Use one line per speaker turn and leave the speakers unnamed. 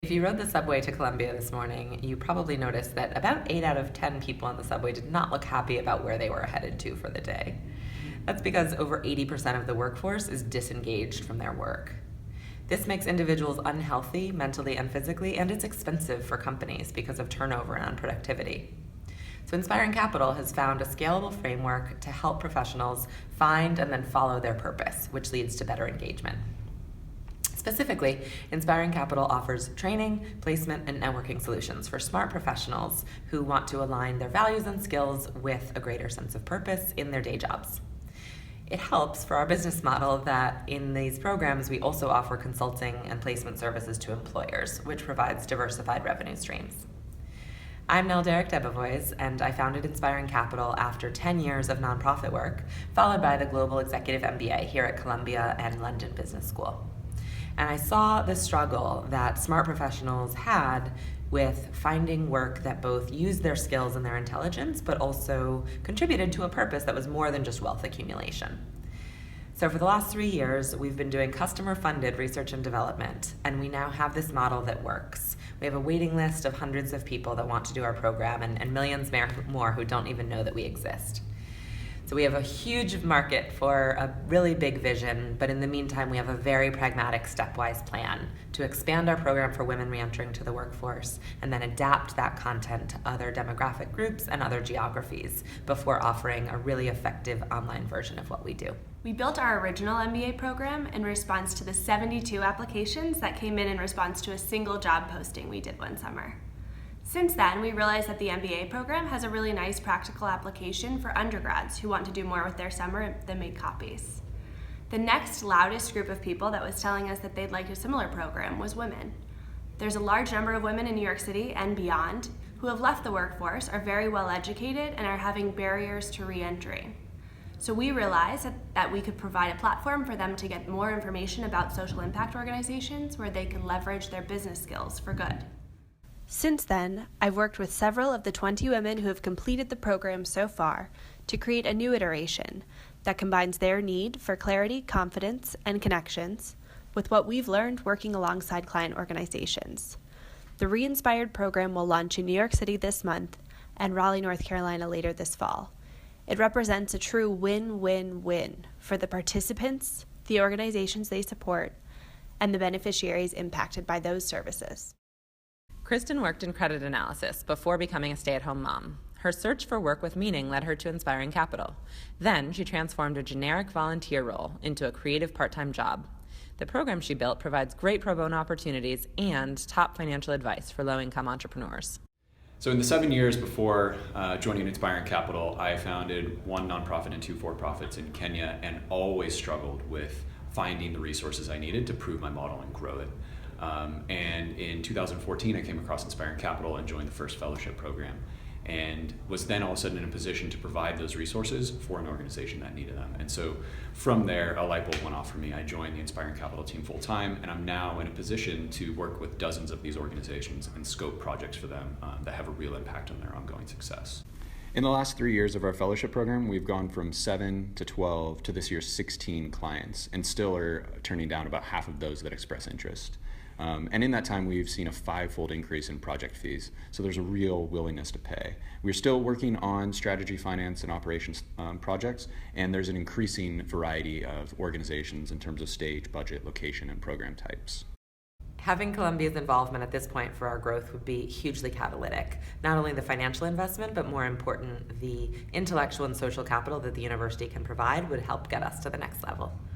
If you rode the subway to Columbia this morning, you probably noticed that about 8 out of 10 people on the subway did not look happy about where they were headed to for the day. That's because over 80% of the workforce is disengaged from their work. This makes individuals unhealthy mentally and physically, and it's expensive for companies because of turnover and unproductivity. So Inspiring Capital has found a scalable framework to help professionals find and then follow their purpose, which leads to better engagement. Specifically, Inspiring Capital offers training, placement, and networking solutions for smart professionals who want to align their values and skills with a greater sense of purpose in their day jobs. It helps for our business model that in these programs we also offer consulting and placement services to employers, which provides diversified revenue streams. I'm Nell Derek Debevoise, and I founded Inspiring Capital after 10 years of nonprofit work, followed by the Global Executive MBA here at Columbia and London Business School. And I saw the struggle that smart professionals had with finding work that both used their skills and their intelligence, but also contributed to a purpose that was more than just wealth accumulation. So for the last 3 years, we've been doing customer-funded research and development, and we now have this model that works. We have a waiting list of hundreds of people that want to do our program, and millions more who don't even know that we exist. So we have a huge market for a really big vision, but in the meantime, we have a very pragmatic, stepwise plan to expand our program for women reentering to the workforce and then adapt that content to other demographic groups and other geographies before offering a really effective online version of what we do.
We built our original MBA program in response to the 72 applications that came in response to a single job posting we did one summer. Since then, we realized that the MBA program has a really nice practical application for undergrads who want to do more with their summer than make copies. The next loudest group of people that was telling us that they'd like a similar program was women. There's a large number of women in New York City and beyond who have left the workforce, are very well educated, and are having barriers to re-entry. So we realized that we could provide a platform for them to get more information about social impact organizations where they can leverage their business skills for good. Since then, I've worked with several of the 20 women who have completed the program so far to create a new iteration that combines their need for clarity, confidence, and connections with what we've learned working alongside client organizations. The Re-Inspired program will launch in New York City this month and Raleigh, North Carolina later this fall. It represents a true win-win-win for the participants, the organizations they support, and the beneficiaries impacted by those services.
Kristen worked in credit analysis before becoming a stay-at-home mom. Her search for work with meaning led her to Inspiring Capital. Then she transformed a generic volunteer role into a creative part-time job. The program she built provides great pro bono opportunities and top financial advice for low-income entrepreneurs.
So in the 7 years before joining Inspiring Capital, I founded one nonprofit and two for-profits in Kenya and always struggled with finding the resources I needed to prove my model and grow it. And in 2014, I came across Inspiring Capital and joined the first fellowship program, and was then all of a sudden in a position to provide those resources for an organization that needed them. And so from there, a light bulb went off for me. I joined the Inspiring Capital team full time, and I'm now in a position to work with dozens of these organizations and scope projects for them that have a real impact on their ongoing success. In the last 3 years of our fellowship program, we've gone from 7 to 12 to this year's 16 clients, and still are turning down about half of those that express interest. And in that time, we've seen a 5-fold increase in project fees. So there's a real willingness to pay. We're still working on strategy, finance, and operations projects, and there's an increasing variety of organizations in terms of stage, budget, location, and program types.
Having Columbia's involvement at this point for our growth would be hugely catalytic. Not only the financial investment, but more important, the intellectual and social capital that the university can provide would help get us to the next level.